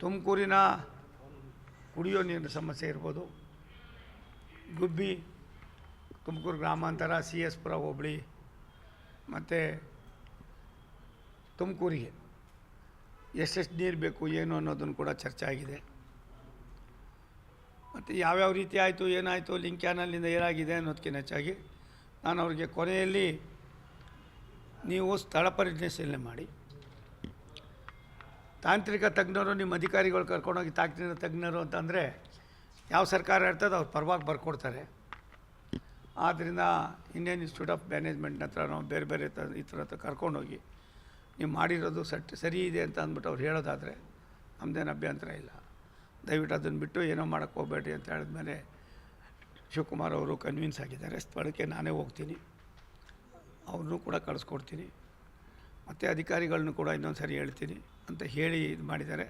ತುಮಕೂರಿನ ಕುಡಿಯೋ ನೀರಿನ ಸಮಸ್ಯೆ ಇರ್ಬೋದು, ಗುಬ್ಬಿ, ತುಮಕೂರು ಗ್ರಾಮಾಂತರ, CS ಪುರ ಹೋಬಳಿ ಮತ್ತು ತುಮಕೂರಿಗೆ ಎಷ್ಟೆಷ್ಟು ನೀರು ಬೇಕು ಏನು ಅನ್ನೋದನ್ನು ಕೂಡ ಚರ್ಚೆ ಆಗಿದೆ. ಮತ್ತು ಯಾವ್ಯಾವ ರೀತಿ ಆಯಿತು, ಏನಾಯಿತು, ಲಿಂಕ್ ಕ್ಯಾನಲ್ನಿಂದ ಏನಾಗಿದೆ ಅನ್ನೋದಕ್ಕಿಂತ ಹೆಚ್ಚಾಗಿ ನಾನು ಅವ್ರಿಗೆ ಕೊನೆಯಲ್ಲಿ ನೀವು ಸ್ಥಳ ಪರಿಶೀಲನೆ ಮಾಡಿ, ತಾಂತ್ರಿಕ ತಜ್ಞರು, ನಿಮ್ಮ ಅಧಿಕಾರಿಗಳು ಕರ್ಕೊಂಡೋಗಿ ತಾಂತ್ರಿಕ ತಜ್ಞರು ಅಂತಂದರೆ ಯಾವ ಸರ್ಕಾರ ಇರ್ತದೆ ಅವ್ರು ಪರವಾಗಿ ಬರ್ಕೊಡ್ತಾರೆ. ಆದ್ದರಿಂದ ಇಂಡಿಯನ್ ಇನ್ಸ್ಟಿಟ್ಯೂಟ್ ಆಫ್ ಮ್ಯಾನೇಜ್ಮೆಂಟ್ನ ಹತ್ರ ನಾವು ಬೇರೆ ಬೇರೆ ಈ ಥರ ಹತ್ರ ಕರ್ಕೊಂಡೋಗಿ ನೀವು ಮಾಡಿರೋದು ಸರಿ ಇದೆ ಅಂತ ಅಂದ್ಬಿಟ್ಟು ಅವ್ರು ಹೇಳೋದಾದರೆ ನಮ್ಮದೇನು ಅಭ್ಯಂತರ ಇಲ್ಲ. ದಯವಿಟ್ಟು ಅದನ್ನು ಬಿಟ್ಟು ಏನೋ ಮಾಡೋಕ್ಕೆ ಹೋಗಬೇಡಿ ಅಂತ ಹೇಳಿದ್ಮೇಲೆ ಶಿವಕುಮಾರ್ ಅವರು ಕನ್ವಿನ್ಸ್ ಆಗಿದ್ದಾರೆ. ಸ್ಥಳಕ್ಕೆ ನಾನೇ ಹೋಗ್ತೀನಿ, ಅವ್ರನ್ನೂ ಕೂಡ ಕಳಿಸ್ಕೊಡ್ತೀನಿ, ಮತ್ತು ಅಧಿಕಾರಿಗಳನ್ನೂ ಕೂಡ ಇನ್ನೊಂದು ಸರಿ ಹೇಳ್ತೀನಿ ಅಂತ ಹೇಳಿ ಇದು ಮಾಡಿದ್ದಾರೆ.